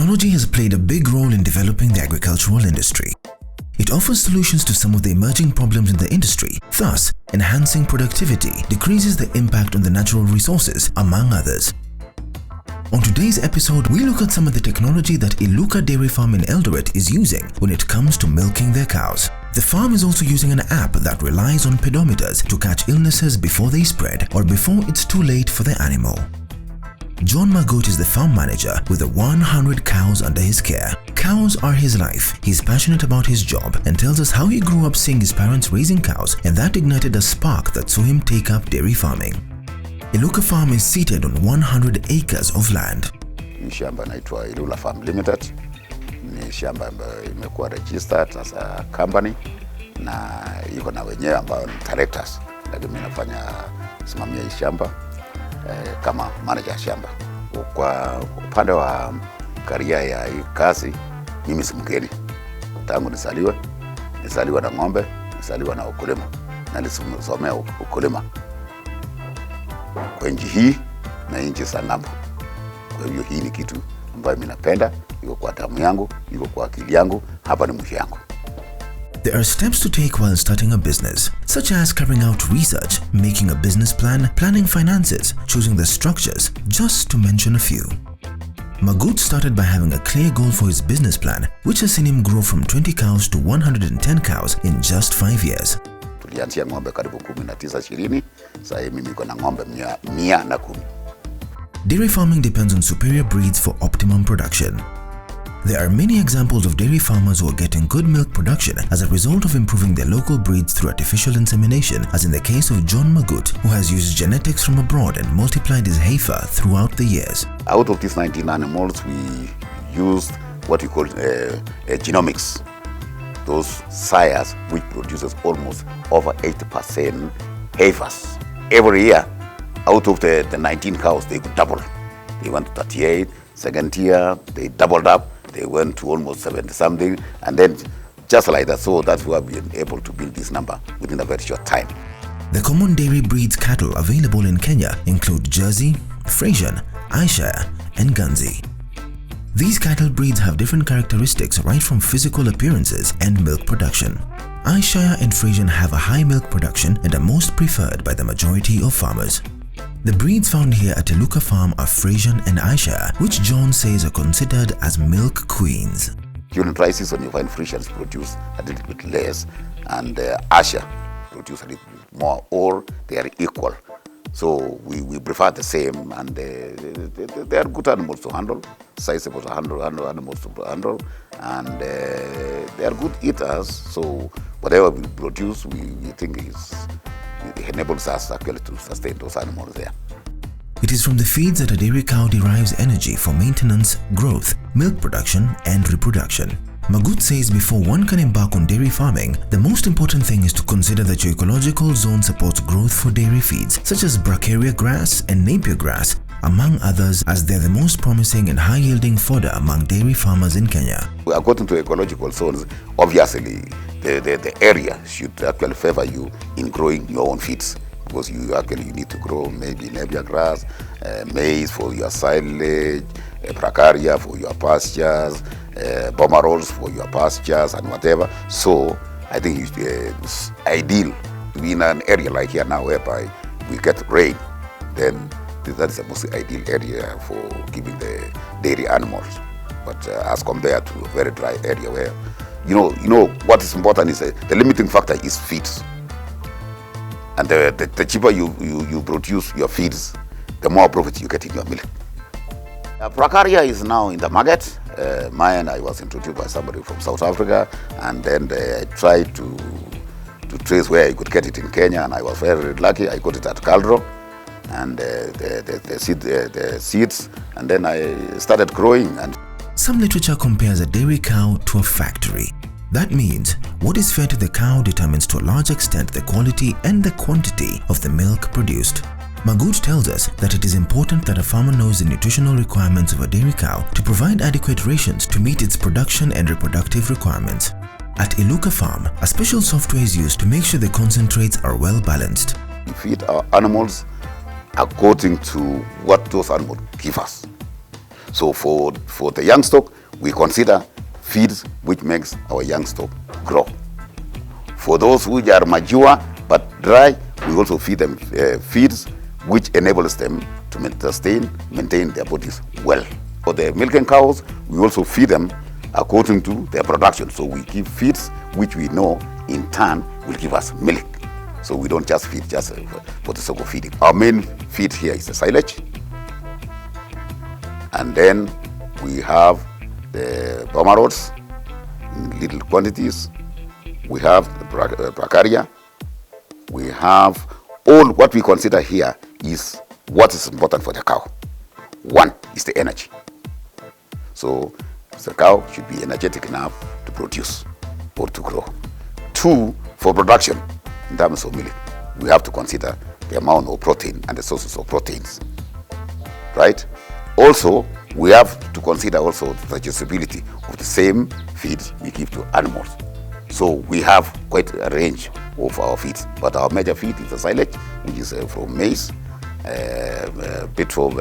Technology has played a big role in developing the agricultural industry. It offers solutions to some of the emerging problems in the industry, thus enhancing productivity, decreases the impact on the natural resources, among others. On today's episode, we look at some of the technology that ILLULA Dairy Farm in Eldoret is using when it comes to milking their cows. The farm is also using an app that relies on pedometers to catch illnesses before they spread or before it's too late for the animal. John Magut is the farm manager with the 100 cows under his care. Cows are his life. He's passionate about his job and tells us how he grew up seeing his parents raising cows, and that ignited a spark that saw him take up dairy farming. ILLULA Farm is seated on 100 acres of land. Hii shamba inaitwa ILLULA Farm Limited. Ni shamba ambayo imekuwa registered as a company na iko na wenyewe ambao ni directors. Lakini mimi nafanya simamia hii shamba kama manager shamba. Kwa upande wa career ya hii kazi, mimi si mgeni. Tangu nisaliwa na ng'ombe, nisaliwa na ukulima. Na nilisomea ukulima kwa nchi hii na nchi za ng'ambo. Kwa hivyo hii ni kitu ambayo mimi napenda, iko kwa damu yangu, iko kwa akili yangu, hapa ni mwisho yangu. There are steps to take while starting a business, such as carrying out research, making a business plan, planning finances, choosing the structures, just to mention a few. Magut started by having a clear goal for his business plan, which has seen him grow from 20 cows to 110 cows in just 5 years. Tulianzia ng'ombe karibu 19-20, sasa mimi niko na ng'ombe 110. Dairy farming depends on superior breeds for optimum production. There are many examples of dairy farmers who are getting good milk production as a result of improving their local breeds through artificial insemination, as in the case of John Magut, who has used genetics from abroad and multiplied his heifer throughout the years. Out of these 19 animals, we used what we call genomics. Those sires which produces almost over 80% heifers. Every year, out of the 19 cows, they could double. They went to 38, second year, they doubled up. They went to almost 70 something, and then just like that, so that's why we've been able to build this number within a very short time. The common dairy breeds cattle available in Kenya include Jersey, Frisian, Ayrshire, and Guernsey. These cattle breeds have different characteristics right from physical appearances and milk production. Ayrshire and Frisian have a high milk production and are most preferred by the majority of farmers. The breeds found here at ILLULA Farm are Frisian and Ayrshire, which John says are considered as milk queens. During dry season, you find Frisians produce a little bit less, and Ayrshire produce a little bit more, or they are equal. So we prefer the same, and they are good animals to handle, sizable animals to handle, and they are good eaters. So whatever we produce, we think it enables us actually to sustain those animals there. It is from the feeds that a dairy cow derives energy for maintenance, growth, milk production, and reproduction. Magut says before one can embark on dairy farming, the most important thing is to consider that your ecological zone supports growth for dairy feeds, such as bracharia grass and napier grass, among others, as they're the most promising and high-yielding fodder among dairy farmers in Kenya. According to ecological zones, obviously, the area should actually favor you in growing your own feeds, because you need to grow maybe napier grass, maize for your silage, bracharia for your pastures, bomber rolls for your pastures and whatever. So I think it's ideal to be in an area like here now whereby we get rain. Then that is the most ideal area for keeping the dairy animals. But as compared to a very dry area where you know what is important is the limiting factor is feeds, and the cheaper you produce your feeds, the more profit you get in your milk. Bracharia is now in the market. Mine, I was introduced by somebody from South Africa, and then I tried to trace where I could get it in Kenya, and I was very lucky. I got it at Caldro, and the seeds, and then I started growing. And some literature compares a dairy cow to a factory. That means what is fed to the cow determines to a large extent the quality and the quantity of the milk produced. Magut tells us that it is important that a farmer knows the nutritional requirements of a dairy cow to provide adequate rations to meet its production and reproductive requirements. At ILLULA Farm, a special software is used to make sure the concentrates are well balanced. We feed our animals according to what those animals give us. So for the young stock, we consider feeds which makes our young stock grow. For those which are mature but dry, we also feed them feeds which enables them to maintain their bodies well. For the milking cows, we also feed them according to their production. So we give feeds which we know in turn will give us milk. So we don't just feed just for the sake of feeding. Our main feed here is the silage. And then we have the pomerods in little quantities. We have the bracharia. We have all what we consider here is what is important for the cow. One is the energy. So the cow should be energetic enough to produce or to grow. Two, for production, in terms of milk, we have to consider the amount of protein and the sources of proteins, right? Also, we have to consider also the digestibility of the same feeds we give to animals. So we have quite a range of our feeds, but our major feed is the silage, which is from maize, a bit of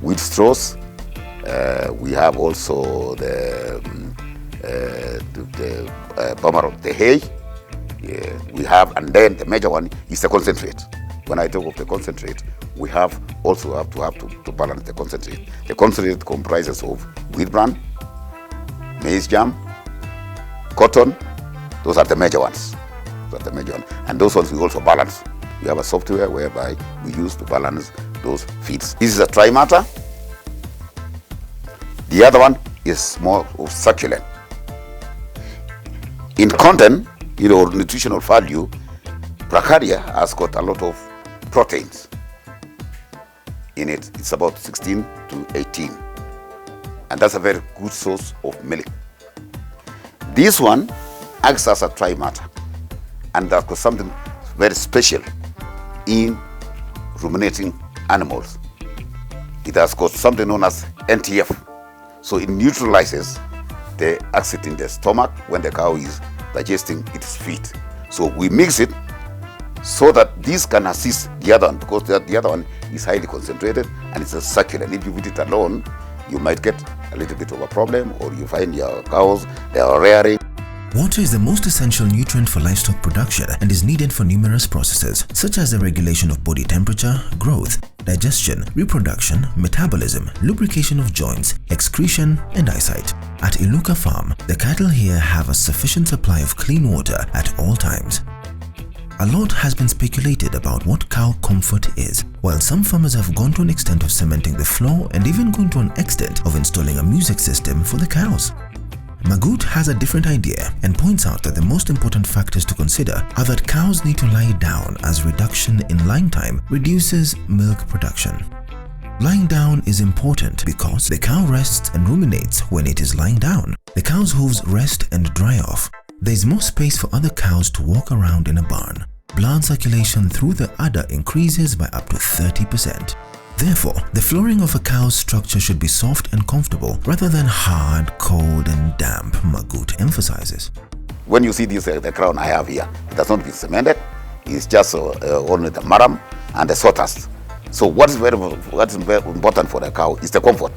wheat straws. We have also the pomerod, the hay. We have, and then the major one is the concentrate. When I talk of the concentrate, we have to balance the concentrate. The concentrate comprises of wheat bran, maize germ, cotton. Those are the major ones. And those ones we also balance. We have a software whereby we use to balance those feeds. This is a dry matter. The other one is more of succulent. In content, nutritional value, bracharia has got a lot of proteins in it. It's about 16 to 18. And that's a very good source of milk. This one acts as a dry matter. And that's got something very special in ruminating animals. It has got something known as NTF. So it neutralizes the acid in the stomach when the cow is digesting its feed. So we mix it so that this can assist the other one, because the other one is highly concentrated and it's a succulent. If you eat it alone, you might get a little bit of a problem, or you find your cows, they are rearing. Water is the most essential nutrient for livestock production and is needed for numerous processes, such as the regulation of body temperature, growth, digestion, reproduction, metabolism, lubrication of joints, excretion, and eyesight. At ILLULA Farm, the cattle here have a sufficient supply of clean water at all times. A lot has been speculated about what cow comfort is, while some farmers have gone to an extent of cementing the floor and even gone to an extent of installing a music system for the cows. Magut has a different idea and points out that the most important factors to consider are that cows need to lie down, as reduction in lying time reduces milk production. Lying down is important because the cow rests and ruminates when it is lying down. The cow's hooves rest and dry off. There is more space for other cows to walk around in a barn. Blood circulation through the udder increases by up to 30%. Therefore, the flooring of a cow's structure should be soft and comfortable rather than hard, cold and damp, Magut emphasizes. When you see this, the crown I have here, it does not be cemented. It's just only the maram and the sawdust. So what is very important for the cow is the comfort.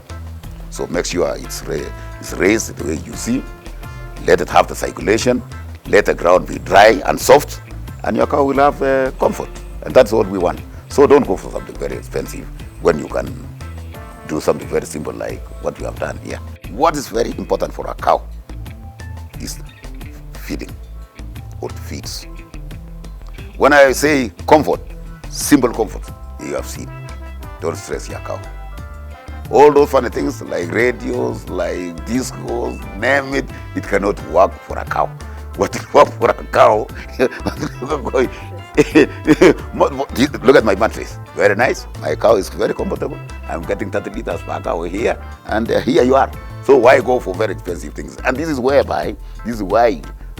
So make sure it's raised the way you see. Let it have the circulation. Let the ground be dry and soft, and your cow will have comfort. And that's what we want. So don't go for something very expensive when you can do something very simple like what you have done here. What is very important for a cow is feeding or feeds. When I say comfort, simple comfort, you have seen. Don't stress your cow. All those funny things like radios, like discos, name it, it cannot work for a cow. What will work for a cow? Look at my mattress, very nice. My cow is very comfortable. I'm getting 30 liters per cow here, and here you are. So why go for very expensive things? And this is why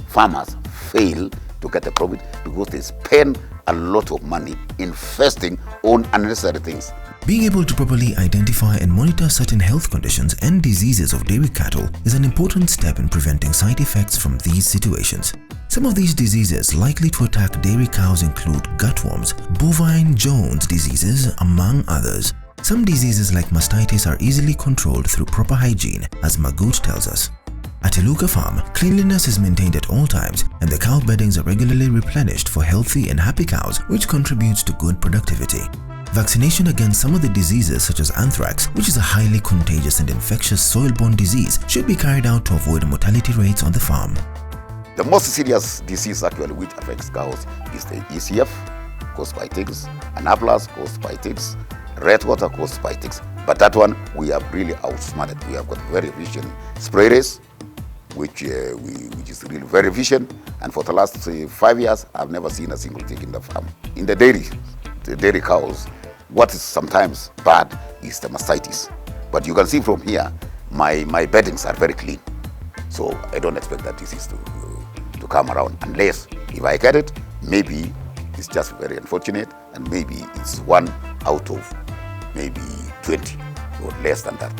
farmers fail to get a profit, because they spend a lot of money investing on unnecessary things. Being able to properly identify and monitor certain health conditions and diseases of dairy cattle is an important step in preventing side effects from these situations. Some of these diseases likely to attack dairy cows include gutworms, bovine Jones diseases, among others. Some diseases like mastitis are easily controlled through proper hygiene, as Magut tells us. At ILLULA Farm, cleanliness is maintained at all times and the cow beddings are regularly replenished for healthy and happy cows, which contributes to good productivity. Vaccination against some of the diseases such as anthrax, which is a highly contagious and infectious soil-borne disease, should be carried out to avoid mortality rates on the farm. The most serious disease actually which affects cows is the ECF, caused by ticks, Anaplas, caused by ticks, red water, caused by ticks. But that one, we have really outsmarted. We have got very efficient sprayers, which is really very efficient. And for the last 5 years, I've never seen a single tick in the farm. In the dairy cows, what is sometimes bad is the mastitis. But you can see from here, my beddings are very clean. So I don't expect that disease to come around, unless if I get it, maybe it's just very unfortunate, and maybe it's 1 out of maybe 20 or less than that.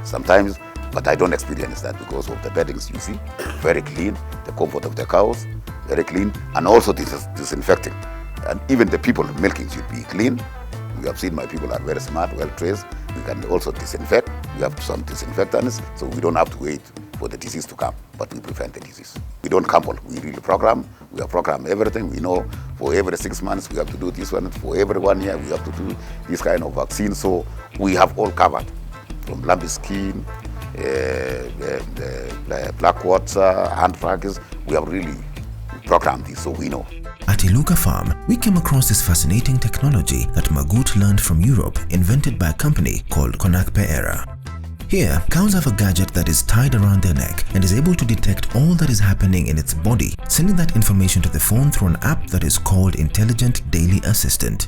Sometimes, but I don't experience that because of the beddings you see, very clean, the comfort of the cows, very clean, and also disinfecting. And even the people milking should be clean. You have seen my people are very smart, well trained. We can also disinfect. We have some disinfectants, so we don't have to wait for the disease to come, but we prevent the disease. We don't gamble, we really program. We have programmed everything. We know for every 6 months we have to do this one, for every 1 year we have to do this kind of vaccine. So we have all covered, from lumpy skin, the black water, anthrax. We have really programmed this, so we know. At ILLULA Farm, we came across this fascinating technology that Magut learned from Europe, invented by a company called Konakpe-Era. Here, cows have a gadget that is tied around their neck and is able to detect all that is happening in its body, sending that information to the phone through an app that is called Intelligent Daily Assistant.